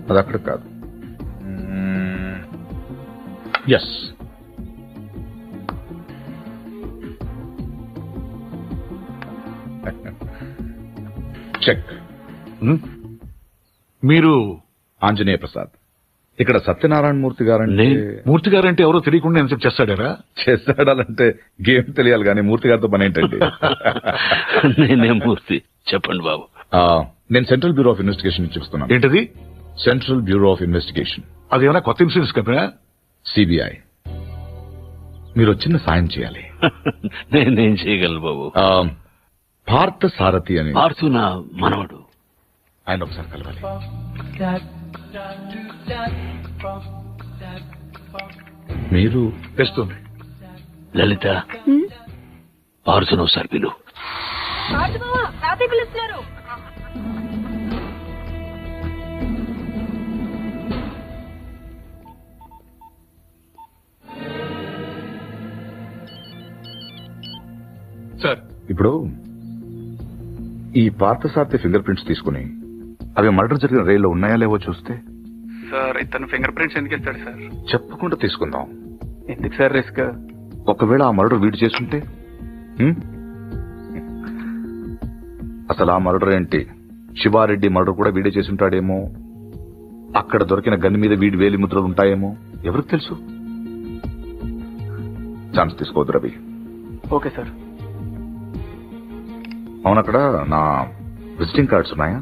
అది అక్కడ కాదు. Yes, check. మీరు ఆంజనేయ ప్రసాద్. ఇక్కడ సత్యనారాయణ మూర్తి గారంటే మూర్తి గారంటే ఎవరో తెలియకుండా ఎంత చేస్తాడారా? చేస్తాడాలంటే గేమ్ తెలియాలి కానీ మూర్తి గారితో పని ఏంటండి? నేనే మూర్తి, చెప్పండి బాబు. నేను సెంట్రల్ బ్యూరో ఆఫ్ ఇన్వెస్టిగేషన్ నుంచి చూస్తున్నాను. ఏంటది? Central bureau of investigation. అదేమైనా కొత్త ఇన్సూరెన్స్ కంపెనీ? సిబిఐ. మీరు చిన్న సాయం చేయాలి. నేనేం చేయగలను బాబు? పార్థ సారథి అని. పార్థు నా మనవడు. ఆయన ఒకసారి కలవాలి. మీరు తెస్తుంది. లలిత, పార్థును ఒకసారి పిలు. సార్, ఇప్పుడు ఈ పార్థసారథి ఫింగర్ ప్రింట్స్ తీసుకుని అవి మర్డర్ జరిగిన రైల్లో ఉన్నాయా లేవో చూస్తే. సార్, ఇతను ఫింగర్ ప్రింట్స్ ఎందుకు ఇస్తాడు సార్? చెప్పకుండా తీసుకుందాం. ఎందుకు సార్ రిస్క్? ఒకవేళ ఆ మర్డర్ వీడు చేస్తుంటే? అసలు ఆ మర్డర్ ఏంటి? శివారెడ్డి మర్డర్ కూడా వీడే చేసుంటాడేమో. అక్కడ దొరికిన గన్ మీద వీడి వేలి ముద్రలు ఉంటాయేమో, ఎవరికి తెలుసు? ఛాన్స్ తీసుకోవద్దు రవి. Okay sir. అవునక్కడ నా విజిటింగ్ కార్డ్స్ ఉన్నాయా?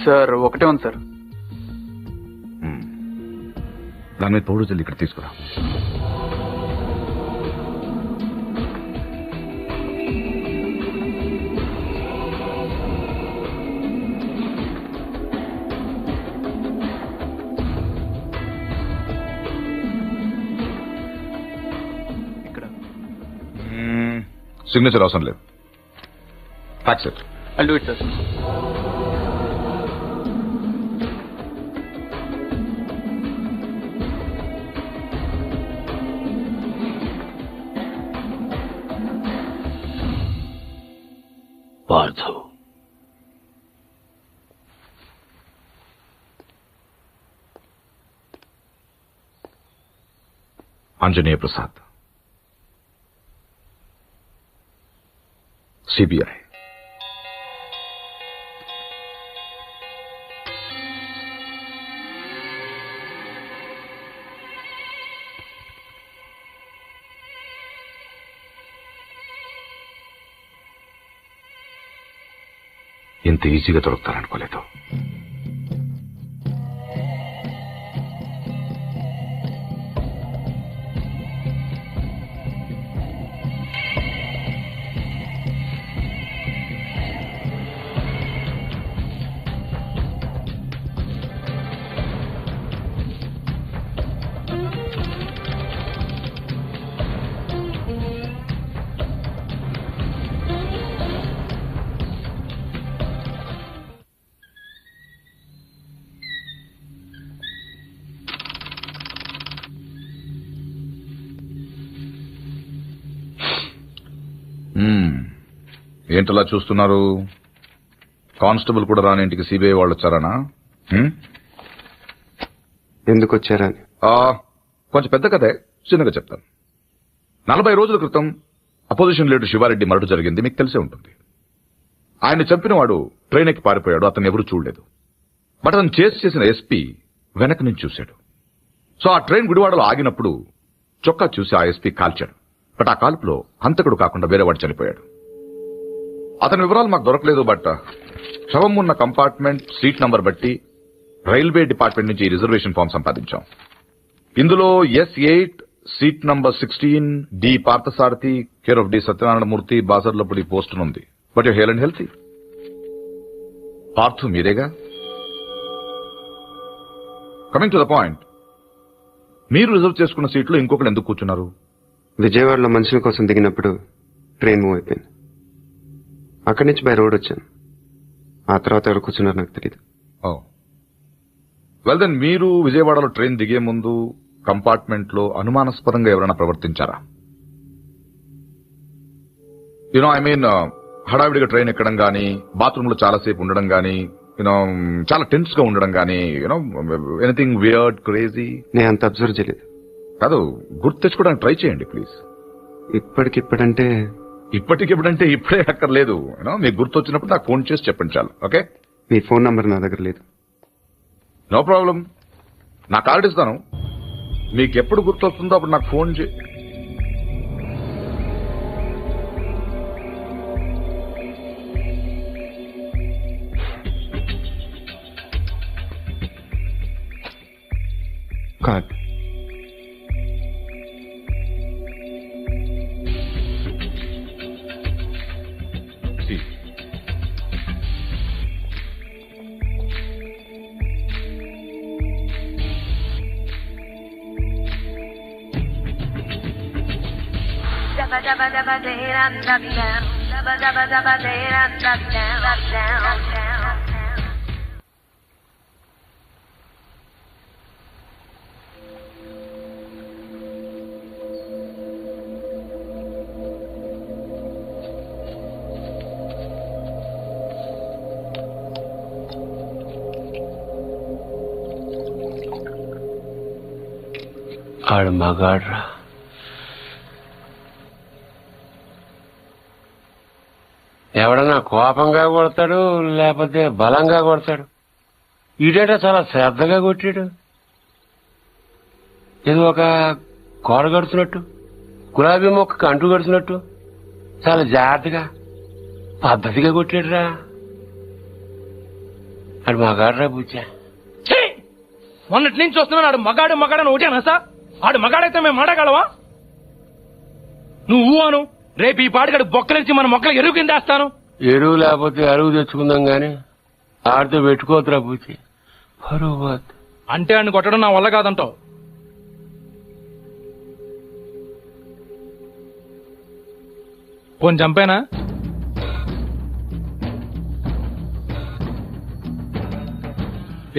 సార్, ఒకటే ఉంది సార్. దాని మీద పౌడర్ జల్లి ఇక్కడ తీసుకురా. ఇక్కడ సిగ్నేచర్ అవసరం లేదు. Fax it. I'll do it, sir. Parthu, Anjaneya Prasad, CBI. ఇంత ఈజీగా దొరుకుతారనుకోలేదు. ఏంటలా చూస్తున్నారు? కానిస్టేబుల్ కూడా రాని ఇంటికి సిబిఐ వాళ్ళు వచ్చారనా? ఎందుకు వచ్చారని కొంచెం పెద్ద కథే, చిన్నగా చెప్తాను. 40 రోజుల క్రితం అపోజిషన్ లీడర్ శివారెడ్డి మర్డర్ జరిగింది, మీకు తెలిసే ఉంటుంది. ఆయన చంపిన వాడు ట్రైన్ ఎక్కి పారిపోయాడు. అతను ఎవరూ చూడలేదు. బట్ అతను చేసిన ఎస్పీ వెనక నుంచి చూశాడు. సో ఆ ట్రైన్ గుడివాడలో ఆగినప్పుడు చొక్కా చూసి ఆ ఎస్పీ కాల్చాడు. బట్ ఆ కాల్పులో హంతకుడు కాకుండా వేరేవాడు చనిపోయాడు. అతని వివరాలు మాకు దొరకలేదు. బట్ శవం ఉన్న కంపార్ట్మెంట్, సీట్ నంబర్ బట్టి రైల్వే డిపార్ట్మెంట్ నుంచి రిజర్వేషన్ ఫామ్ సంపాదించాం. ఇందులో S8 seat number 16 D Parthasarathi care of D Satyanarayana Murthy Basarlapudi post ఉంది. But you hale and healthy. Parthu మీరేగా? కమింగ్ టు ద పాయింట్, మీరు రిజర్వ్ చేసుకున్న సీట్లో ఇంకొకరు ఎందుకు కూర్చున్నారు? విజయవాడలో మనుషుల కోసం దిగినప్పుడు ట్రైన్ మూవ్ అయిపోయింది. అక్కడి నుంచి బై రోడ్ వచ్చాను. ఆ తర్వాత ఎవరు కూర్చున్నారు నాకు తెలియదు. వెల్ దెన్, మీరు విజయవాడలో ట్రైన్ దిగే ముందు కంపార్ట్మెంట్ లో అనుమానాస్పదంగా ఎవరైనా ప్రవర్తించారా? ఐ మీన్ హడావిడిగా ట్రైన్ ఎక్కడం గానీ, బాత్రూమ్ లో చాలాసేపు ఉండడం గానీ, యూనో చాలా టెన్స్ గా ఉండడం గానీ, యూనో ఎనీథింగ్ వియర్డ్ క్రేజీ? నేను అంత అబ్జర్వ్ చేయలేదు. కాదు, గుర్తు తెచ్చుకోవడానికి ట్రై చేయండి ప్లీజ్. ఇప్పటికిప్పుడంటే ఇప్పటికిప్పుడంటే ఇప్పుడే అక్కర్లేదు. మీకు గుర్తు వచ్చినప్పుడు నాకు ఫోన్ చేసి చెప్పండి చాలు. ఓకే? మీ ఫోన్ నంబర్ నా దగ్గర లేదు. నో ప్రాబ్లం, నా కార్డు ఇస్తాను. మీకు ఎప్పుడు గుర్తు వస్తుందో అప్పుడు నాకు ఫోన్ చే. Card Dabba dabba dabba day and dabba down. Dabba dabba dabba day and dabba down. Dabba down, down, down. ఆడు మగాడ్రా. ఎవడన్నా కోపంగా కొడతాడు, లేకపోతే బలంగా కొడతాడు. ఈడేట చాలా శ్రద్ధగా కొట్టాడు. ఏదో ఒక కోడ గడుతున్నట్టు, గులాబీ మొక్కకు అంటు గడుతున్నట్టు చాలా జాగ్రత్తగా పద్ధతిగా కొట్టాడురా. ఆడు మగాడ్రా బుజ్జా. మొన్నటి నుంచి వస్తున్నాడు. ఆడు మగాడు మగాడని ఒకటేనా సార్? ఆడు మగాడైతే మేము మాడగలవా? నువ్వు అను, రేపు ఈ పాడిగడు బొక్కలించి మన మొక్కలు ఎరువు కింద వేస్తాను. ఎరువు లేకపోతే అరువు తెచ్చుకుందాం గాని ఆడితో పెట్టుకోవద్దురా బుజ్జి, పరువు పోద్ది. అంటే ఆయన కొట్టడం నా వల్ల కాదంటావు? పోని చంపేనా?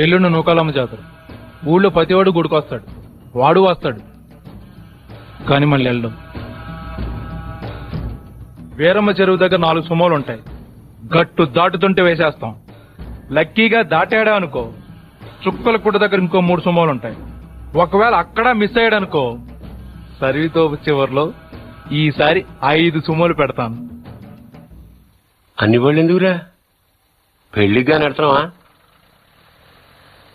ఎల్లుండి నూకాలమ్మ జాతర. ఊళ్ళో ప్రతివాడు గుడికొస్తాడు, వాడు వస్తాడు, కానీ మళ్ళీ వెళ్ళడం. వీరమ్మ చెరువు దగ్గర 4 సుమోలు ఉంటాయి. గట్టు దాటుతుంటే వేసేస్తాం. లక్కీగా దాటాడా అనుకో, చుక్కల పుట్ట దగ్గర ఇంకో 3 సుమోలు ఉంటాయి. ఒకవేళ అక్కడ మిస్ అయ్యాడనుకో, సర్వీతో చివరిలో ఈసారి 5 సుమోలు పెడతాను. అన్ని బళ్ళు ఎందుకురా? పెళ్లిగా నడుతున్నావా?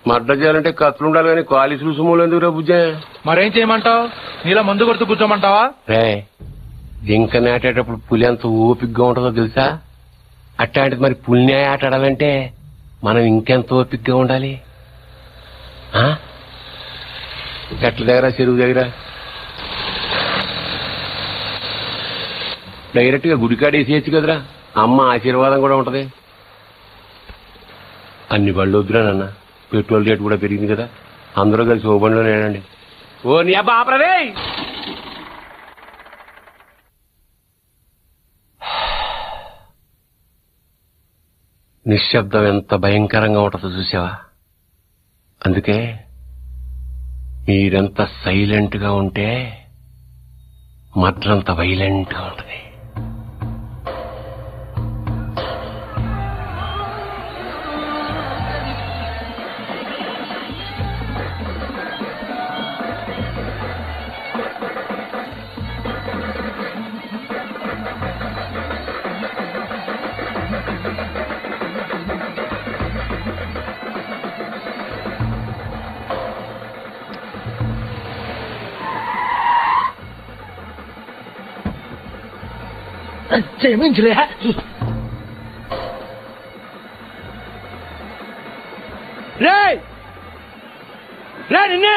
మడ్డ చేయాలంటే కత్తులు ఉండాలి కానీ కాలిసులు సుమోలు ఎందుకురా బుజ్జా? మరేం చేయమంటావు? నీలా మందు కొడుతూ కూర్చోమంటావా? రే, జింక నాటేటప్పుడు పులి ఎంత ఓపిగ్గా ఉంటుందో తెలుసా? అట్లాంటిది మరి పులిని ఆట ఆడాలంటే మనం ఇంకెంత ఓపిగ్గా ఉండాలి. గట్ల దగ్గర, చెరువు దగ్గర డైరెక్ట్ గా గుడికాడ వేసేయచ్చు కదరా, అమ్మ ఆశీర్వాదం కూడా ఉంటది. అన్ని బళ్ళు వద్దురా నాన్న, పెట్రోల్ రేటు కూడా పెరిగింది కదా, అందరూ కలిసి ఓ బండిలో నేనండి. ఓ నీ అబ్బా ఆపరదే. నిశ్శబ్దం ఎంత భయంకరంగా ఉంటుందో చూసావా? అందుకే మీరెంత సైలెంట్ గా ఉంటే మద్రంత వైలెంట్ గా ఉంటుంది. క్షమించలే. రే రే నిన్నే.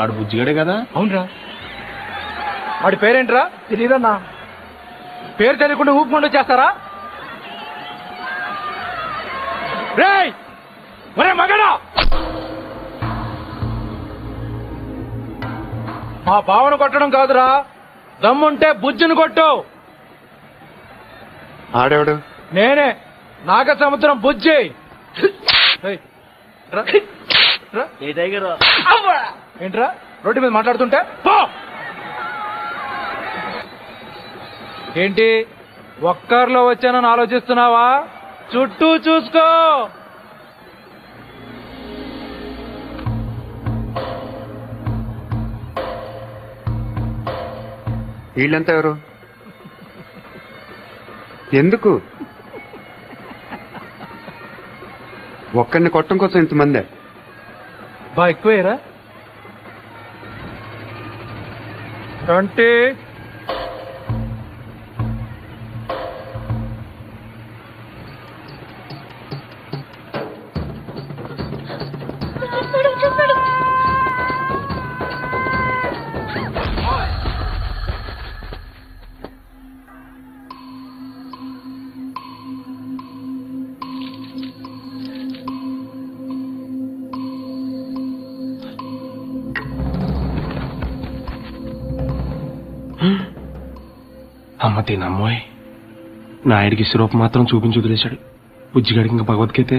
ఆడు బుజ్జిగాడే కదా? అవునరా. వాడి పేరేంట్రా? తెలియదన్నా. పేరు తెలియకుండా ఊపుకుండా చేస్తారా? రే ఒరే మగడా, మా బావను కొట్టడం కాదురా, దమ్ముంటే బుజ్జును కొట్టు. ఆడేవాడు? నేనే, నాగ సముద్రం బుజ్జి. ఏంట్రా రోడ్డు మీద మాట్లాడుతుంటే? పో. ఏంటి ఒక్కర్లో వచ్చానని ఆలోచిస్తున్నావా? చుట్టూ చూసుకో. వీళ్ళంతా ఎవరు? ఎందుకు? ఒక్కడిని కొట్టడం కోసం ఇంతమందే? బా ఎక్కువేరా అంటే అమ్మ తినమ్మోయ్, నాయుడికి స్వరూపం మాత్రం చూపించి వదిలేశాడు. బుజ్జిగాడికి ఇంకా భగవద్గీతే.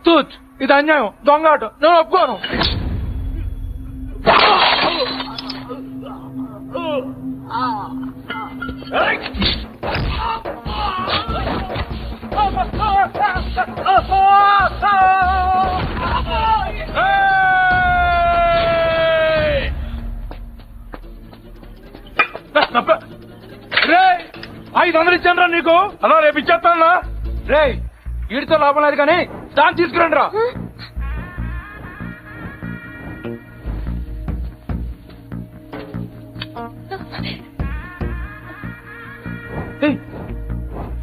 తూచ్, ఇది అన్యాయం, దొంగాట, నేను ఒప్పుకోను. రే 500 ఇచ్చాను రా నీకు. అలా రేపు ఇచ్చేస్తాను రే. వీడితో లాభం లేదు కానీ దాన్ని తీసుకురండి రా.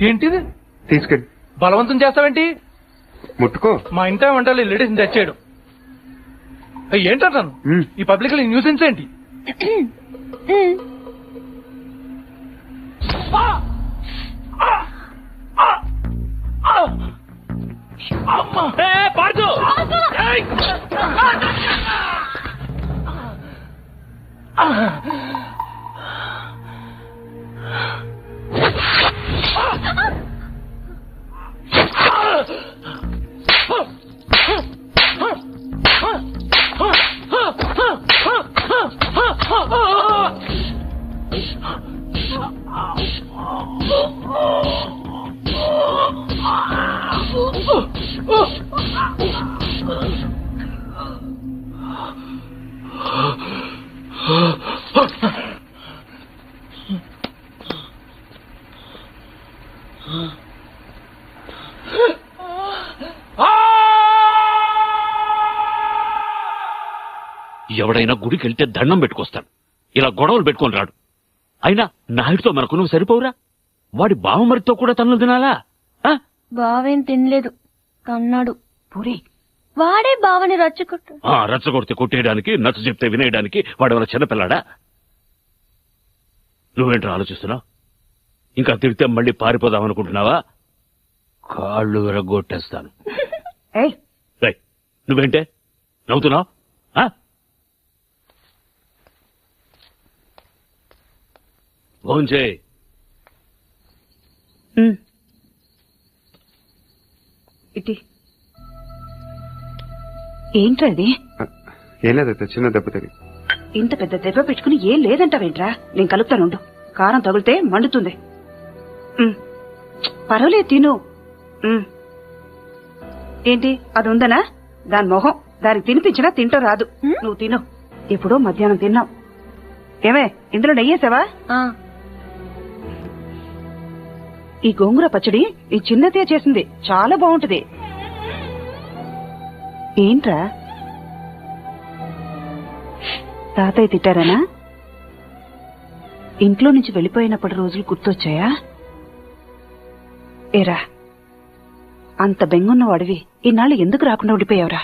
ఏంటిది? తీసుకెళ్ళి. బలవంతం చేస్తావేంటి? ముట్టుకో. మా ఇంట వంటలు లేడీస్ తెచ్చాడు. ఏంటంటాను ఈ పబ్లిక్ న్యూసెన్స్ ఏంటి? ఎవడైనా గుడికి వెళ్తే దండం పెట్టుకొస్తాడు, ఇలా గొడవలు పెట్టుకొని రాడు. అయినా నాయుడితో మనకు నువ్వు సరిపోవురా? వాడి బావమరితో కూడా తన్నులు తినాలా? బావేం తినలేదు, తన్నాడు. పూరి వాడే బావని రచ్చగొడితే కొట్టేయడానికి, నచ్చ చెప్తే వినేయడానికి వాడేమైనా చిన్నపిల్లాడా? నువ్వేంట్రా ఆలోచిస్తున్నావు? ఇంకా తిడితే మళ్ళీ పారిపోదామనుకుంటున్నావా? కాళ్ళు విరగొట్టేస్తాను. నువ్వేంటే నవ్వుతున్నావు? భోంచేయ్. ఏంట్రది? ఏం లేదైతే చిన్న దెబ్బ తగిలి. ఇంత పెద్ద దెబ్బ పెట్టుకుని ఏం లేదంటావేంట్రా? నేను కలుపుతానుండు. కారం తగిలితే మండుతుంది. పర్వాలేదు, తిను. ఏంటి అది ఉందనా? దాని మొహం దానికి తినిపించినా తింటూ రాదు. నువ్వు తిను. ఇప్పుడు మధ్యాహ్నం తిన్నావు. ఏమే ఇందులో నెయ్యేసావా? ఈ గోంగూర పచ్చడి ఈ చిన్నతే చేసింది, చాలా బాగుంటది. ఏంట్రా తాతయ్య తిట్టారనా? ఇంట్లో నుంచి వెళ్ళిపోయినప్పటి రోజులు గుర్తొచ్చాయా? ఏరా, అంత బెంగున్న వాడివి ఇన్నాళ్ళు ఎందుకు రాకుండా ఉండిపోయావురా?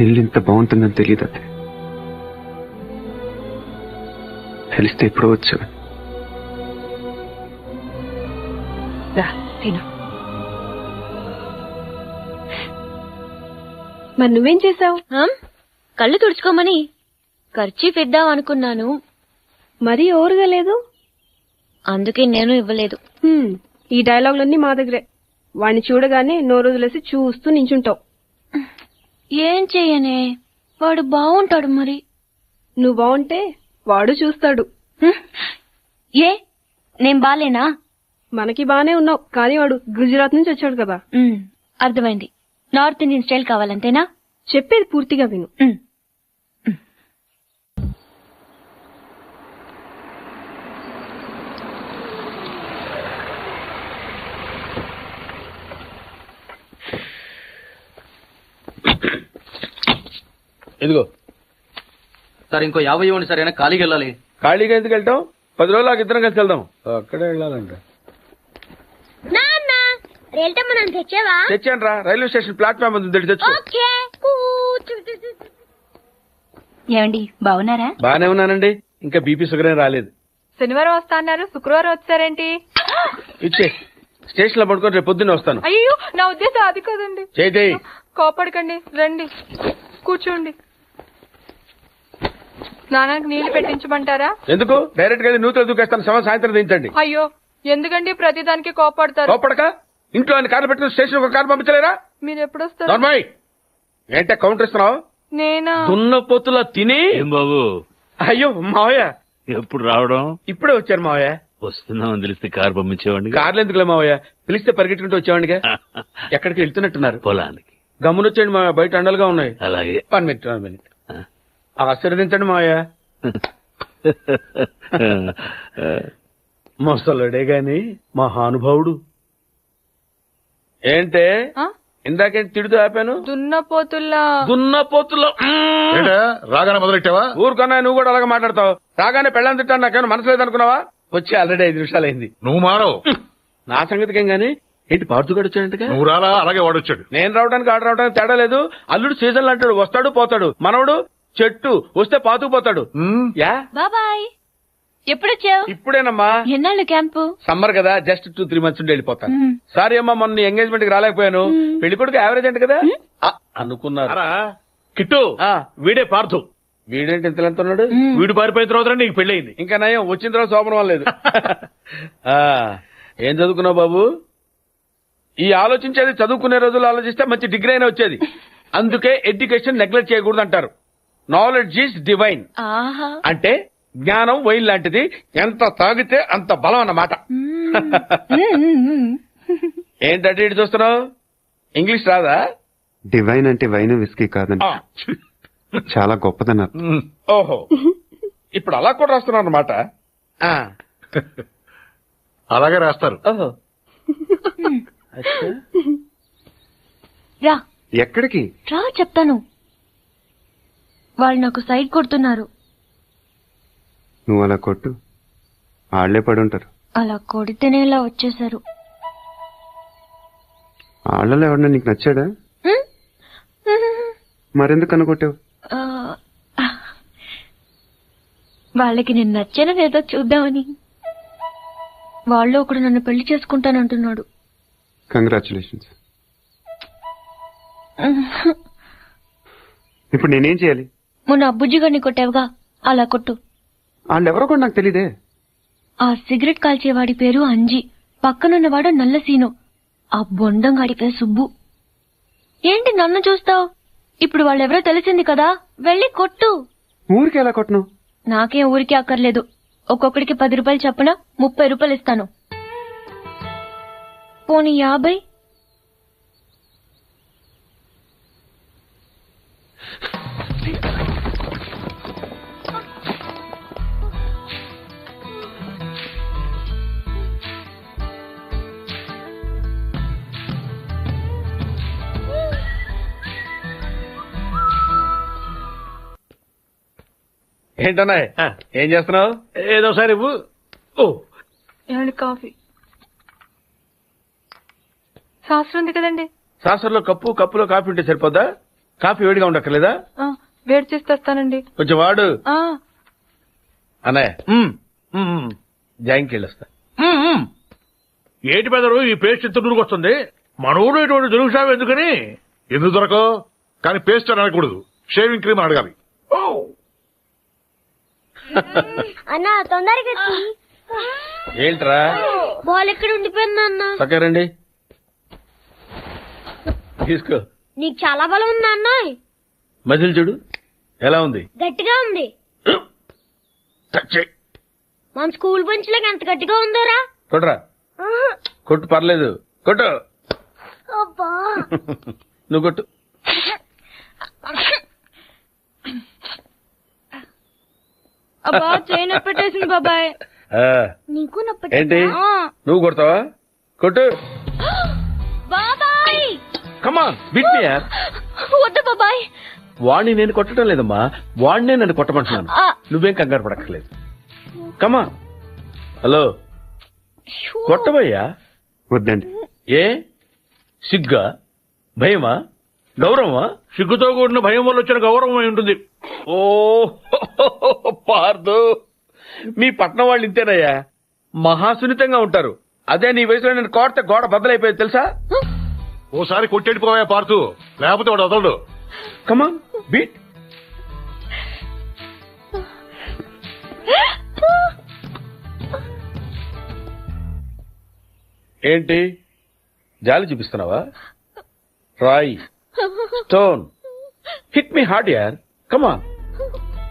ఇల్లు ఇంత బాగుంటుందని తెలియదు అదే. తెలిస్తే ఎప్పుడో వచ్చాను. రా తిను. మరి నువ్వేం చేసావు? కళ్ళు తుడుచుకోమని ఖర్చీఫ్ ఇద్దాం అనుకున్నాను, మరీ ఓరుగా లేదు, అందుకే నేను ఇవ్వలేదు. ఈ డైలాగులన్నీ మా దగ్గరే. వాడిని చూడగానే నోరు వదిలేసి చూస్తూ నించుంటావు. ఏం చెయ్యనే, వాడు బాగుంటాడు. మరి నువ్వు బాగుంటే వాడు చూస్తాడు. ఏ నేను బాలేనా? మనకి బానే ఉన్నావు, కానీ వాడు గుజరాత్ నుంచి వచ్చాడు కదా. అర్థమైంది. నార్త్ ఇండియన్ స్టైల్ కావాలంతేనా? చెప్పేది పూర్తిగా విను. ఇదిగో సార్, ఇంకో 50 ఇవ్వండి సార్. అయినా ఖాళీకి వెళ్ళాలి. ఖాళీగా ఎందుకు వెళ్తాం? 10 రోజులు నాకు ఇద్దరం కలిసి వెళ్దాం. అక్కడే వెళ్ళాలంటే తెచ్చాను రా. రైల్వే స్టేషన్ ప్లాట్ఫామ్ ఉంది, తెచ్చు. ఏమండి బాగున్నారా? బానే ఉన్నానండి. ఇంకా బీపీ షుగర్ ఏం రాలేదు. శనివారం వస్తా అన్నారు, శుక్రవారం వచ్చారేంటి? ఇచ్చే స్టేషన్ లో పడుకొని రేపు పొద్దున్నే వస్తాను. అయ్యో, నా ఉద్దేశం అది కాదండి. చేయి. కోపడకండి, రండి కూర్చోండి. స్నానానికి నీళ్లు పెట్టించమంటారా? ఎందుకు? డైరెక్ట్ గా నూతులు దూకేస్తాను. సాయంత్రం దించండి. అయ్యో, ఎందుకండి ప్రతిదానికి కోపడతారు? కోపడక ఇంట్లో ఆయన కారు పెట్టిన స్టేషన్ ఒక కారు పంపించలేరా? మీరు ఎప్పుడు వస్తారు? నార్మల్ ఏంటే కౌంటర్ ఇస్తున్నావు? నేనా? దున్న పొత్తులా తిని. ఏం బాబు? అయ్యో మావయ్య, ఎప్పుడు రావడం? ఇప్పుడే వచ్చారు మావయ్య. వస్తున్నామని తెలిస్తే కారు పంపించేవాడిని. కార్లు ఎందుకులే మావయ్య, పిలిస్తే పరిగెట్టుకుంటూ వచ్చేవాడిగా. ఎక్కడికి వెళ్తున్నట్టున్నారు? పొలానికి. గమ్మునొచ్చేయండి మావయ్య, బయట అండలుగా ఉన్నాయి. అలాగే. 1 మినిట్. ఆశీర్వదించండి మావయ్య. మొసలుడే గాని మహానుభావుడు. ఏంటే ఇందాకేంటి తిడుతూ ఆపాను? దున్నపోతుల్లా రాగానే మొదలెట్టావా? ఊరుకన్నా నువ్వు కూడా అలాగే మాట్లాడతావు. రాగానే పెళ్ళని తిట్టాను, నాకేమైనా మనసు లేదనుకున్నావా? వచ్చి ఆల్రెడీ 5 నిమిషాలు అయింది. నువ్వు మారవు. నా సంగతికేం గానీ ఏంటి పాడుతుగాడు వచ్చాడంటగా? నువ్వు రాలా, అలాగే వాడొచ్చాడు. నేను రావడానికి ఆడు రావడానికి తేడా లేదు. అల్లుడు సీజన్లు అంటాడు, వస్తాడు పోతాడు. మనవడు చెట్టు వస్తే పాతుకుపోతాడు. యా బాబాయ్. ఎప్పుడొచ్చావు? ఇప్పుడేనమ్మా. ఎన్నాళ్ళు క్యాంపు? సమ్మర్ కదా, జస్ట్ 2-3 మంత్స్ ఉండి వెళ్ళిపోతాను. సారీ అమ్మా, మొన్న ఎంగేజ్మెంట్ కి రాలేకపోయాను. పెళ్లి కొడుకు యావరేజ్ అంట కదా అనుకున్నారా? కిట్టు, వీడే పార్థు. వీడేంటి ఇంతలెంత ఉన్నాడు? వీడు పారిపోయిన తర్వాత నీకు పెళ్ళయింది. ఇంకా నయం, వచ్చిన తర్వాత శోభనం లేదు. ఏం చదువుకున్నావు బాబు? ఈ ఆలోచించేది చదువుకునే రోజులు ఆలోచిస్తే మంచి డిగ్రీ అయినా వచ్చేది. అందుకే ఎడ్యుకేషన్ నెగ్లెక్ట్ చేయకూడదు అంటారు. Knowledge is divine. అంటే జ్ఞానం వైన్ లాంటిది, ఎంత తాగితే అంత బలం అన్నమాట. ఏంటంటే ఇటు చూస్తున్నావు? ఇంగ్లీష్ రాదా? డివైన్ అంటే వైన్ విస్కీ కాదండి, చాలా గొప్పదన్నారు. ఓహో, ఇప్పుడు అలా కూడా రాస్తున్నారు అన్నమాట. అలాగే రాస్తారు. ఓహో, రా. ఎక్కడికి రా చెప్తాను. వాళ్ళు నాకు సైడ్ కొడుతున్నారు. నువ్వు అలా కొట్టు, ఆళ్లే పడుంటారు. అలా కొడితేనే ఇలా వచ్చేసారు. ఆళ్లలో ఎవరన్నా నీకు నచ్చాడా? మరెందుకు అనుకొట్టావు? వాళ్ళకి నేను నచ్చానో లేదో చూద్దామని. వాళ్ళు ఒకడు నన్ను పెళ్లి చేసుకుంటానంటున్నాడు. కంగ్రాచులేషన్స్. ఇప్పుడు నేనేం చేయాలి? మొన్న అబ్బుజ్జిగాడిని కొట్టావుగా, అలా కొట్టు. వాళ్ళెవరో కూడా నాకు తెలీదే. ఆ సిగరెట్ కాల్చేవాడి పేరు అంజి, పక్కనున్నవాడు నల్ల సీను, ఆ బొండంగాడి పేరు సుబ్బు. ఏంటి నన్ను చూస్తావు? ఇప్పుడు వాళ్ళెవరో తెలిసింది కదా, వెళ్ళి కొట్టు. ఊరికి ఎలా కొట్టను? నాకేం ఊరికి అక్కర్లేదు. ఒక్కొక్కడికి 10 రూపాయలు చప్పున 30 రూపాయలు ఇస్తాను. పోనీ 50? ఏంటన్నా ఏం చేస్తున్నావు? ఏదో సార్ ఇవ్వు. ఓ ఏమండి కాఫీ శాస్త్రం ఉంది కదండి. సాసర్లో కప్పులో కాఫీ ఉంటే సరిపోద్దా? కాఫీ వేడిగా ఉండక్కర్లేదా? వేడి చేసి తెస్తానండి. కొంచెం వాడు. అన్నయ్య జాయింకి వెళ్ళొస్తా. ఏంటి పెదరు ఈ పేస్ట్ ఎంత దూరకు వస్తుంది? మన ఊరు ఇటువంటి దొరుకుతావు ఎందుకని? ఎందుకు దొరకవు? కానీ పేస్ట్ అని అనకూడదు, షేవింగ్ క్రీమ్ అడగాలి. అన్నా తొందరగా ఏంట్రా బాల్ ఎక్కడ ఉండిపోయింది అన్న? సక్కరండి తీసుకో. నీకు చాలా బలం ఉందా అన్న? మజిల్ చూడు ఎలా ఉంది. గట్టిగా ఉంది. మన స్కూల్ బెంచ్ లాగా ఎంత గట్టిగా ఉందోరా. కొట్రా. కొట్టు పర్లేదు కొట్టు. నువ్వు కొట్టు. అబ్బా చేయి నొప్పి పెట్టేసింది బాబాయ్. నీకు నొప్పి ఏంటి నువ్వు కొడతావా? కొట్టు. బాబాయ్ కమాన్ బిట్ మీ యార్. వద్దు బాబాయ్. వాణ్ణి నేను కొట్టడం లేదమ్మా, వాణ్ణే నన్ను కొట్టమంటున్నాను. నువ్వేం కంగారు పడక్కర్లేదు. కమాన్. హలో కొట్టబోయ్యా. వద్దండి. ఏ సిగ్గా, భయమా, గౌరవమా? సిగ్గుతో కూడిన భయం వల్ల వచ్చిన గౌరవం అయి ఉంటుంది. ఓ పార్దు, మీ పట్నం వాళ్ళు ఇంతేనయ్యా, మహాసున్నితంగా ఉంటారు. అదే నీ వయసులో నేను కోడితే గోడ బద్దలైపోయేది తెలుసా? ఓసారి కొట్టెడిపోయా పార్తు, లేకపోతే వాడు వదలడు. కమాన్ బీట్. ఏంటి జాలి చూపిస్తున్నావా? రాయ్ స్టోన్ హిట్ మీ హార్డ్ యార్. కమాన్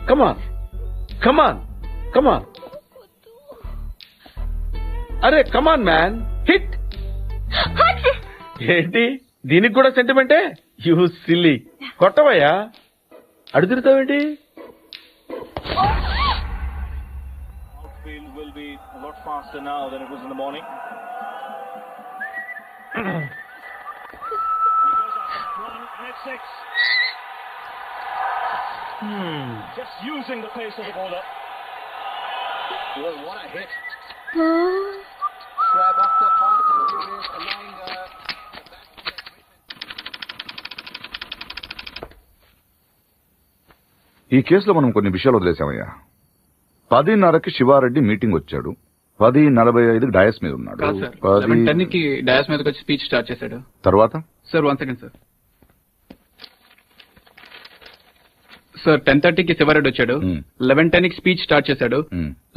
కమాన్ కమాన్ కమాన్. అరే కమాన్ మ్యాన్ హిట్. ఏంటి దీనికి కూడా సెంటిమెంటే? You silly. కొట్టవయ్యా, అడు తిరుగుతావేంటి? Just using the pace of the bowler. Well, what a hit. Grab off the fast and furious along ఈ కేసులో మనం కొన్ని విషయాలు వదిలేసామయ్యా. 10:30కి శివారెడ్డి మీటింగ్ వచ్చాడు, 10:45కి డయాస్ మీద ఉన్నాడు. 11:10కి డయాస్ మీదకి వచ్చి స్పీచ్ స్టార్ట్ చేశాడు. తర్వాత సార్ 1 సెకండ్ సార్. సార్ 10:30కి శివారెడ్డి వచ్చాడు, 11:10కి స్పీచ్ స్టార్ట్ చేశాడు,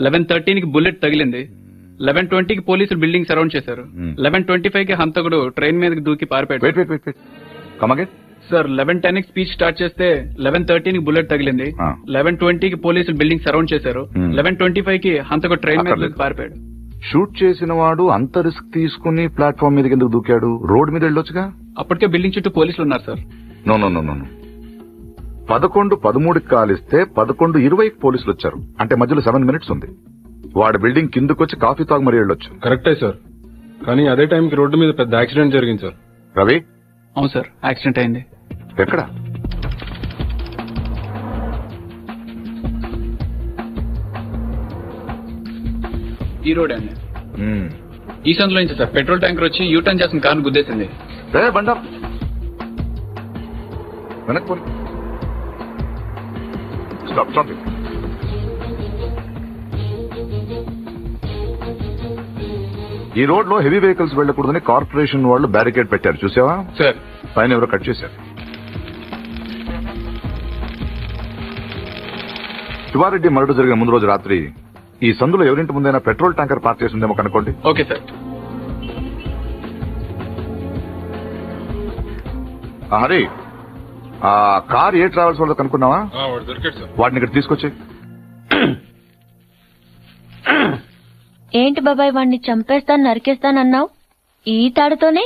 11:13కి బుల్లెట్ తగిలింది, 11:20కి పోలీసులు బిల్డింగ్ సరౌండ్ చేశారు, 11:25కి హంతకుడు ట్రైన్ మీదకి దూకి పారిపోయాడు. సార్ 11:10కి స్పీచ్ స్టార్ట్ చేస్తే 11:13కి బుల్లెట్ తగిలింది, 11:20కి పోలీసులు బిల్డింగ్ సరౌండ్ చేశారు, 11:25కి హంతకుడు ట్రైన్ మీద దూకి పారిపోయాడు. షూట్ చేసిన వాడు అంత రిస్క్ తీసుకుని ప్లాట్ఫామ్ మీదకి ఎందుకు దూకాడు? రోడ్ మీద వెళ్ళొచ్చుగా. అప్పటికే బిల్డింగ్ చుట్టూ పోలీసులు ఉన్నారు సార్. నో 11:13కి కాలిస్తే 11:20కి పోలీసులు వచ్చారు, అంటే మధ్యలో 7 minutes ఉంది. వాడు బిల్డింగ్ కిందకొచ్చి కాఫీ తాగు మరీ వెళ్ళొచ్చు. కరెక్టే సార్, కానీ అదే టైంకి రోడ్డు మీద పెద్ద యాక్సిడెంట్ జరిగింది సార్. రవి? అవును సార్, యాక్సిడెంట్ అయింది. ఎక్కడ? ఈ రోడ్ అండి. ఈ సందులో నుంచి సార్ పెట్రోల్ ట్యాంకర్ వచ్చి యూటర్న్ చేసిన కారు గుద్దేసింది. బండా వెనక్కి స్టాప్. ఈ రోడ్ లో హెవీ వెహికల్స్ వెళ్లకూడదని కార్పొరేషన్ వాళ్ళు బ్యారికేడ్ పెట్టారు, చూసావా? సార్ పైన ఎవరో కట్ చేశారు. శివారెడ్డి మర్డర్ జరిగిన ముందు రోజు రాత్రి ఈ సందులో ఎవరింటి ముందైనా పెట్రోల్ ట్యాంకర్ పార్క్ చేసి ఉందేమో కనుకోండి. Okay sir. హరి, ఆ కార్ ఏ ట్రావెల్స్ వాళ్ళతో కనుక్కున్నావా? దొరికాడు సార్. వాటిని ఇక్కడ తీసుకొచ్చి. ఏంటి బాబాయ్, వాడిని చంపేస్తాను నరికేస్తానన్నావు, ఈ తాడుతోనే?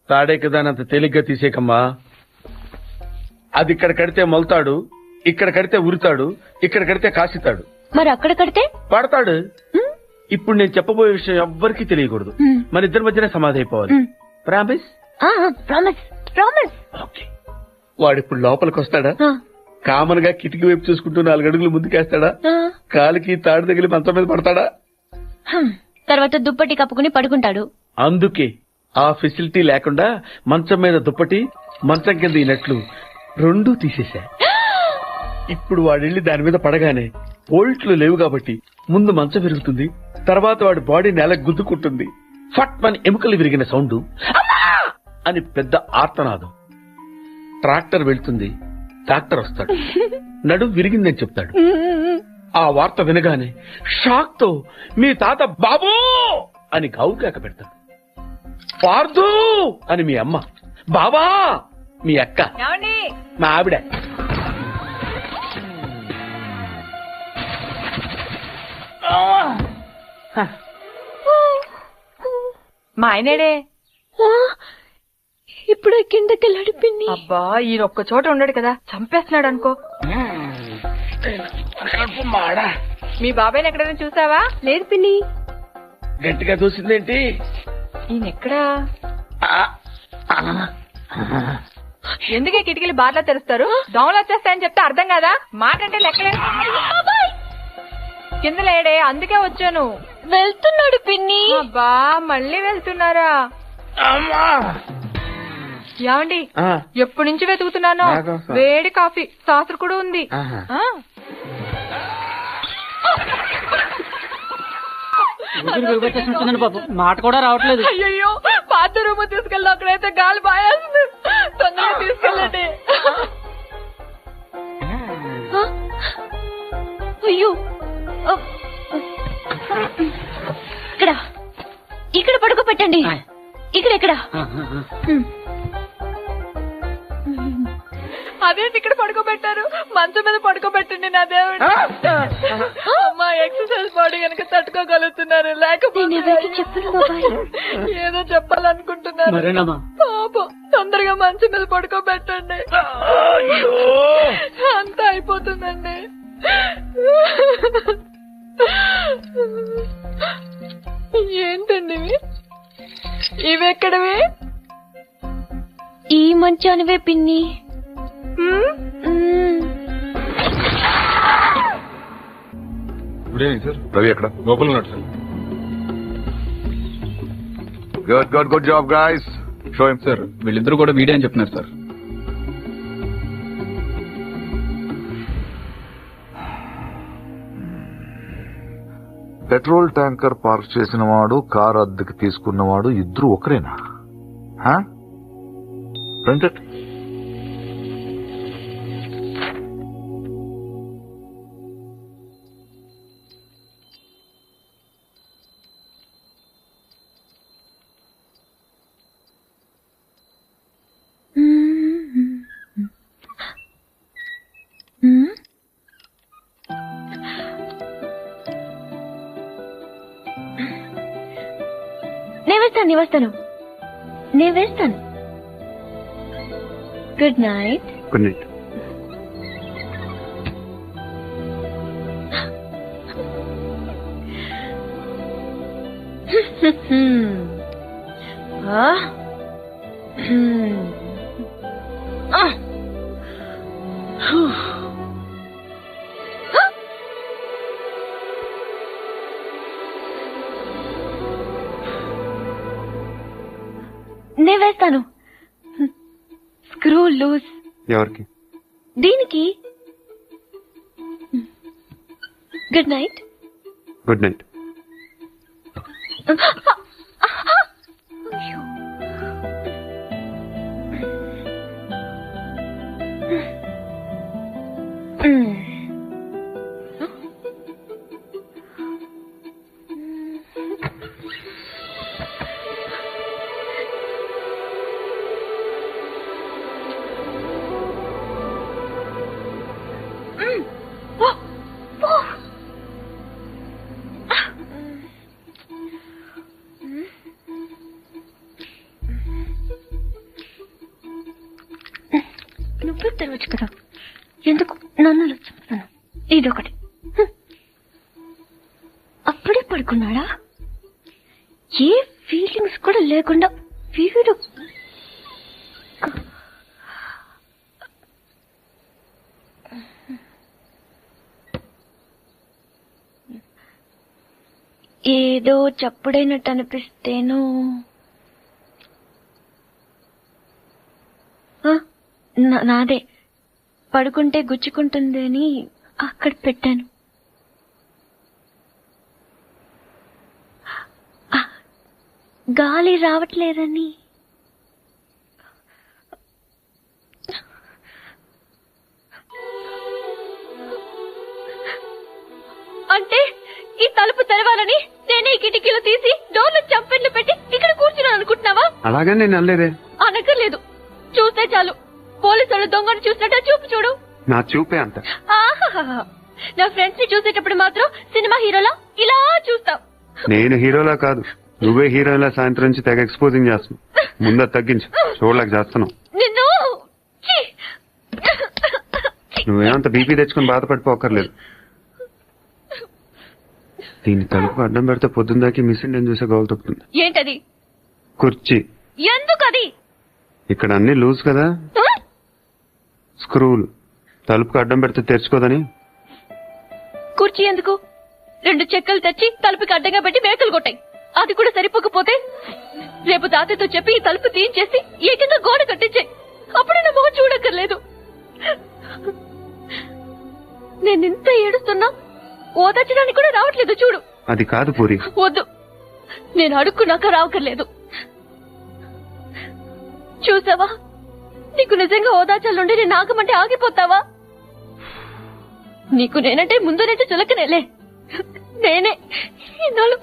తాడే కదా అంత తేలిగ్గా తీసేకమ్మా. అది ఇక్కడ కడితే మొలతాడు, ఇక్కడ కడితే ఉరుతాడు, ఇక్కడ కడితే కాసితాడు. మరి అక్కడ కడితే పడతాడు. ఇప్పుడు నేను చెప్పబోయే విషయం ఎవ్వరికీ తెలియకూడదు, మన ఇద్దరి మధ్యనే సమాధి అయిపోవాలి. ప్రామిస్? ప్రామిస్. ఓకే. వాడు ఇప్పుడు లోపలికి వస్తాడా? కామన్ గా కిటికీ వైపు చూసుకుంటూ 4 అడుగులు ముందుకేస్తాడా? కాలికి తాడు తగిలి మంచం మీద పడతాడా? తర్వాత దుప్పటి కప్పుకుని పడుకుంటాడు. అందుకే ఆ ఫెసిలిటీ లేకుండా మంచం మీద దుప్పటి, మంచం కింద ఈనట్లు 2 తీసేశా. ఇప్పుడు వాడెళ్ళి దాని మీద పడగానే ఓల్ట్లు లేవు కాబట్టి ముందు మంచం విరుగుతుంది, తర్వాత వాడి బాడీ నేల గుద్దుకుంటుంది. ఫట్ మని ఎముకలు విరిగిన సౌండ్, అని పెద్ద ఆర్తనాదం. ట్రాక్టర్ వెళ్తుంది, డాక్టర్ వస్తాడు, నడుం విరిగిందని చెప్తాడు. ఆ వార్త వినగానే షాక్ తో మీ తాత బాబూ అని గావుకేక పెడతాడు. పార్దు అని మీ అమ్మ, బాబా మీ అక్క, మా ఆవిడ. మా ఆయనేడే ఇప్పుడు కిందకెళ్ళాడు పిన్ని. అబ్బా ఈయన ఒక్క చోట ఉండడు కదా, చంపేస్తున్నాడు అనుకో. మీ బాబాయ్ని ఎక్కడైనా చూసావా? లేదు పిన్ని. గట్టిగా చూసిందేంటి? ఈయన ఎక్కడా? ఎందుకే కిటికీలు బార్లా తెరుస్తారు? దోమలు వచ్చేస్తాయని చెప్తే అర్థం కాదా? మాట అంటే లెక్కలే. కింద లేడే, అందుకే వచ్చాను. వెళ్తున్నాడు పిన్ని. అబ్బా మళ్ళీ వెళ్తున్నారా? ఏమండి, ఎప్పటి నుంచి వెతుకుతున్నాను. వేడి కాఫీ, సాసరు కూడా ఉంది. మాట కూడా రావట్లేదు. అయ్యో పాత రూమ్ తీసుకెళ్ళి అక్కడైతే గాలి బాయేస్తుంది. తొందరగా తీసుకెళ్ళండి. అయ్యో ఇక్కడ పడుకోబెట్టండి. ఇక్కడ అదేంటి ఇక్కడ పడుకోబెట్టారు? మంచం మీద పడుకోబెట్టండి నా దేవుడు. అమ్మా ఎక్సర్సైజ్ బాడీ కనుక తట్టుకోగలుగుతున్నారు, లేకపోతే ఏదో చెప్పాలనుకుంటున్నారు. పాపం తొందరగా మంచం మీద పడుకోబెట్టండి. అంతా అయిపోతుందండి. ఏంటండి ఇవెక్కడవి? ఈ మంచానివే పిన్ని. Good evening sir. రవి ఎక్కడ? లోపల ఉన్నాడు sir. Good job guys. Show him. Sir వీళ్ళిద్దరు కూడా వీడే అని చెప్తున్నారు సార్. పెట్రోల్ ట్యాంకర్ పార్క్ చేసిన వాడు, కారు అద్దెకి తీసుకున్నవాడు ఇద్దరు ఒకరేనా? ప్రింటెడ్. నేను వేస్తాను. Good night. Good night. నేను వేస్తాను. Screw loose. ఎవరికి? దీనికి. Good night. Good night. నువ్వు తెరవచ్చు కదా, ఎందుకు నన్ను చెప్తాను. ఇదొకటి. అప్పుడే పడుకున్నాడా? ఏ ఫీలింగ్స్ కూడా లేకుండా వీడు ఏదో చప్పుడైనట్టు అనిపిస్తేను నాదే పడుకుంటే గుచ్చుకుంటుంది అని అక్కడ పెట్టాను. గాలి రావట్లేదని అంటే ఈ తలుపు తెరవాలని నేనే కిటికీలు తీసి డోర్లు చంపెట్లు పెట్టి ఇక్కడ కూర్చున్నాను అనుకుంటున్నావా? అలాగే నేను అనలేదే. అనక్కర్లేదు, చూస్తే చాలు. పోలీసులు దొంగను చూసినట్టు చూపు చూడు. నా చూపే అంత. ఆహాహా, నా ఫ్రెండ్స్ ని చూసేటప్పుడు మాత్రం సినిమా హీరోలా ఇలా చూస్తావు. నేను హీరోలా కాదు, నువ్వే హీరోలా సాయంత్రం నుంచి తెగ ఎక్స్పోజింగ్ చేస్తున్నావు. ముందు తగ్గించు, చూడలేక చేస్తున్నావు. నిన్ను నువ్వేమంత బీపీ తెచ్చుకుని బాధపడిపోకర్లేదు. దీని తలుపు అడ్డం పెడితే పొద్దుందాకి మిస్ ఇండియన్ చూసే గోల్ తప్పుతుంది. ఏంటది? కుర్చీ. ఎందుకది? ఇక్కడ అన్ని లూజ్ కదా, స్క్రూలు. తలుపుకు అడ్డం పెడితే తెరుచుకోదని. కుర్చీ ఎందుకు? 2 చెక్కలు తెచ్చి తలుపుకి అడ్డంగా పెట్టి మేకలు కొట్టాయి. అది కూడా సరిపోకపోతే రేపు తాతయ్యతో చెప్పి ఈ తలుపు తీయించేసి ఏకంగా గోడ కట్టించాయి. అప్పుడే నా మొహం చూడక్కర్లేదు. నేనింత ఏడుస్తున్నా ఓదార్చడానికి కూడా రావట్లేదు చూడు. అది కాదు పూరి. వద్దు, నేను అడుక్కున్నాక రావక్కర్లేదు. చూసావా, నీకు నిజంగా ఓదార్చాలుండి నేను ఆగమంటే ఆగిపోతావా? నీకు నేనంటే ముందునైతే చులకనేలే. నేనే ఇన్నాళ్ళు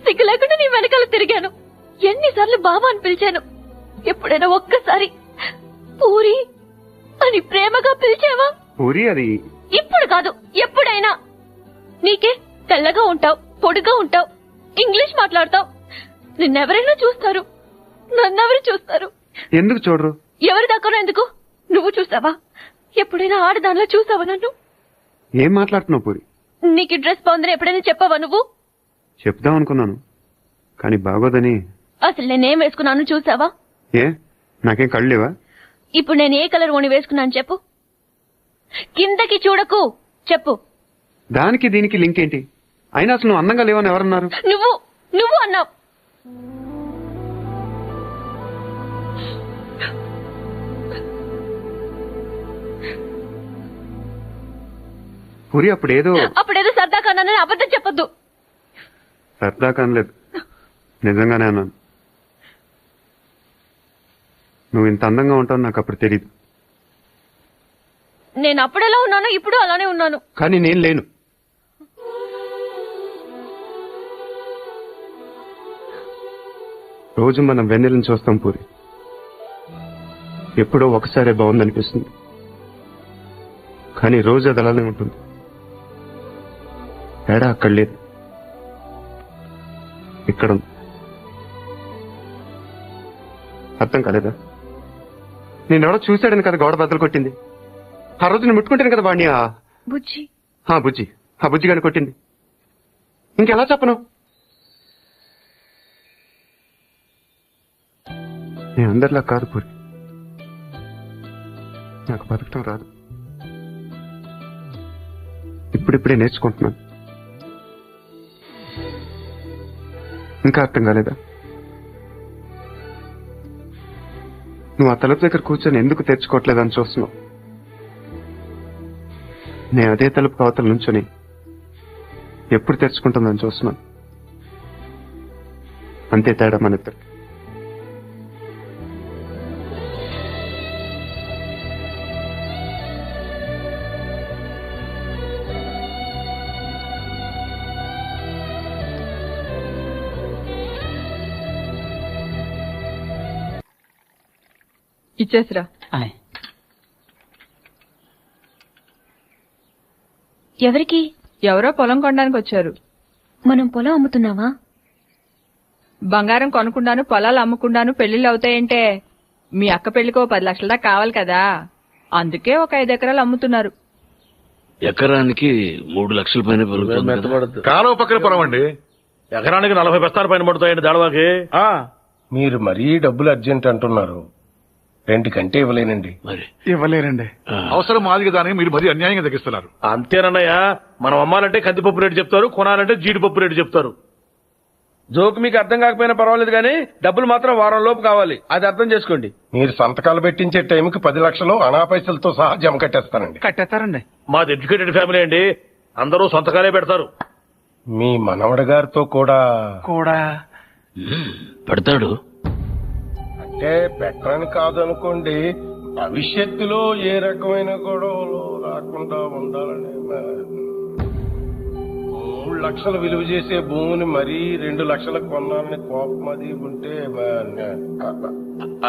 సిగ్గు లేకుండా నీ వెనకాల తిరిగాను. ఎన్నిసార్లు బావా అని పిలిచాను. ఎప్పుడైనా ఒక్కసారి పూరి అని ప్రేమగా పిలిచావా? పూరి అది ఇప్పుడు కాదు, ఎప్పుడైనా. నీకే తెల్లగా ఉంటావు, పొడిగా ఉంటావు, ఇంగ్లీష్ మాట్లాడతావు. నిన్నెవరైనా చూస్తారు, నన్నెవరు చూస్తారు? ఎందుకు చూడరు? ఎవరి దాకా ఎందుకు? నువ్వు చూసావా? ఎప్పుడైనా ఆడదానిలో చూసావా నన్ను? ఏం మాట్లాడుతున్నావు పూరి? నీకు డ్రెస్ బాగుందని ఎప్పుడైనా చెప్పావా నువ్వు? చెప్దాం అనుకున్నాను, కానీ బాగోదని. అసలు నేనేం వేసుకున్నాను చూసావా? ఏ, నాకేం కళ్ళు లేవా? ఇప్పుడు నేను ఏ కలర్ ఓణి వేసుకున్నాను చెప్పు. కిందకి చూడకు, చెప్పు. దానికి దీనికి లింక్ ఏంటి? అయినా అసలు నువ్వు అందంగా లేవని ఎవరన్నారు? నువ్వు అన్నావు. పూరి అప్పుడేదో సరదాగా అన్నానని అబద్ధం చెప్పొద్దు. సరదాగా అనలేదు, నిజంగానే అన్నాను. నువ్వు ఇంత అందంగా ఉంటావు నాకు అప్పుడు తెలియదు. నేను అప్పుడెలా ఉన్నానో ఇప్పుడు అలానే ఉన్నాను. కానీ నేను లేను. రోజు మనం వెన్నెలను చూస్తాం పూరి. ఎప్పుడో ఒకసారి బాగుందనిపిస్తుంది, కానీ రోజు అది అలానే ఉంటుంది. తేడా అక్కడ లేదు, ఇక్కడ ఉంది. అర్థం కాలేదా? నేనెవడో చూశాడని కదా గోడ బద్దలు కొట్టింది. ఆ రోజు నేను ముట్టుకుంటాను కదా వాడిని. బుజ్జి ఆ బుజ్జి గాని కొట్టింది. ఇంకెలా చెప్పను? నేను అందరిలా కాదు పూరి, నాకు బతకటం రాదు. ఇప్పుడిప్పుడే నేర్చుకుంటున్నాను. ఇంకా అర్థం కాలేదా? నువ్వు ఆ తలుపు దగ్గర కూర్చొని ఎందుకు తెచ్చుకోవట్లేదని చూస్తున్నావు. నేను అదే తలుపు అవతల నుంచొని ఎప్పుడు తెచ్చుకుంటుందని చూస్తున్నాను. అంతే తేడా మన ఇద్దరికి. ఇచ్చేసిరా. ఎవరికి? ఎవరో పొలం కొనడానికి వచ్చారు. మనం పొలం అమ్ముతున్నావా? బంగారం కొనుక్కుండాను, పొలాలు అమ్ముకుండాను పెళ్లిళ్ళు అవుతాయంటే మీ అక్క పెళ్లికో 10 లక్షల దాకా కావాలి కదా, అందుకే ఒక 5 ఎకరాలు అమ్ముతున్నారు. ఎకరానికి 3 లక్షల పైన కాలువ పక్కన పొలం అండి. ఎకరానికి 40 బస్తాల పైన పడుతాయండి దాడవాకి. మీరు మరీ డబ్బులు అర్జెంట్ అంటున్నారు. 2 కంటే ఇవ్వలేనండి. ఇవ్వలేరండి. అవసరం మాదిగా దానికి మీరు మరీ అన్యాయంగా తగ్గిస్తున్నారు. అంతేనన్నయ్య, మనం అమ్మాలంటే కందిపప్పు రేటు చెప్తారు, కొనాలంటే జీడిపప్పు రేటు చెప్తారు. జోక్ మీకు అర్థం కాకపోయినా పర్వాలేదు కానీ డబ్బులు మాత్రం వారం లోపు కావాలి, అది అర్థం చేసుకోండి. మీరు సంతకాలు పెట్టించే టైంకి 10 లక్షలు అనా పైసలతో సహా జమ కట్టేస్తానండి. కట్టేస్తారండి. మాది ఎడ్యుకేటెడ్ ఫ్యామిలీ అండి, అందరూ సంతకాలే పెడతారు. మీ మనవడి గారితో కూడా పెడతాడు. అంటే పెట్టరని కాదనుకోండి, భవిష్యత్తులో ఏ రకమైన గొడవలు రాకుండా ఉండాలని. 3 లక్షలు విలువ చేసే భూమిని మరీ 2 లక్షలకు కొనాలని కోపం అది ఉంటే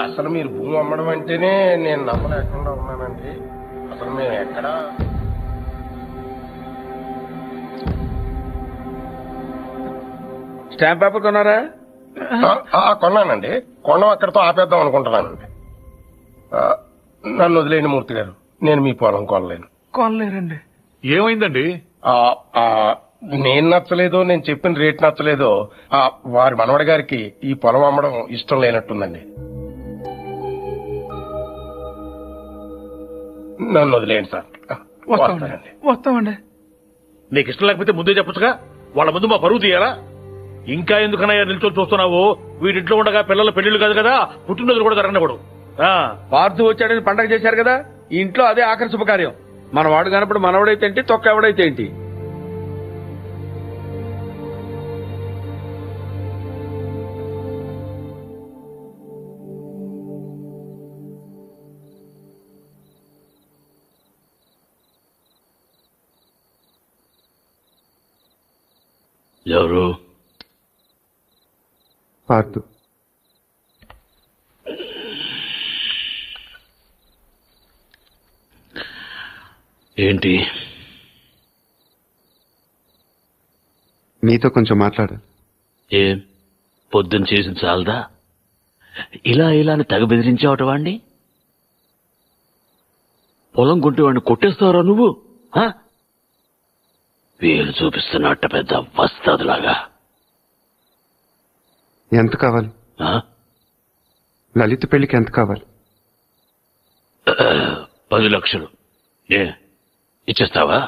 అసలు మీరు భూమి అమ్మడం అంటేనే నేను నమ్మలేకుండా ఉన్నానండి. అసలు మేము ఎక్కడా స్టాంప్ పేపర్ కొన్నారా? కొన్నానండి. కొనం అక్కడితో ఆపేద్దాం అనుకుంటున్నానండి. నన్ను వదిలేని మూర్తి గారు, నేను మీ పొలం కొనలేను. కొనలేరండి. ఏమైందండి? నేను నచ్చలేదో, నేను చెప్పిన రేట్ నచ్చలేదో వారి మనవడి గారికి ఈ పొలం అమ్మడం ఇష్టం లేనట్టుందండి. నన్ను వదిలేయండి సార్. వస్తామండి. నీకు ఇష్టం లేకపోతే ముందే చెప్పొచ్చుగా, వాళ్ళ ముందు మా పరువు తీయాలా? ఇంకా ఎందుకనయ్యా నిల్చొని చూస్తున్నావు? వీడింట్లో ఉండగా పిల్లల పెళ్లిళ్ళు కాదు కదా, పుట్టినరోజులు కూడా జరగనివ్వడు. పార్థు వచ్చాడని పండగ చేశారు కదా, ఈ ఇంట్లో అదే ఆఖరి శుభకార్యం. మన వాడు కానప్పుడు మనవడైతే ఏంటి, తొక్క ఎవడైతే ఏంటి. ఎవరు? పార్థు. ఏంటి? మీతో కొంచెం మాట్లాడాలి. ఏం పొద్దున్న చేసిన చాలదా? ఇలా అని తెగ బెదిరించావట వాణ్ణి. పొలం కొంటే వాడిని కొట్టేస్తావరా నువ్వు? వీలు చూపిస్తున్నట్ట పెద్ద వస్తాదులాగా. ఎంత కావాలి? లలిత పెళ్లికి ఎంత కావాలి? 10 లక్షలు. ఇచ్చేస్తావా?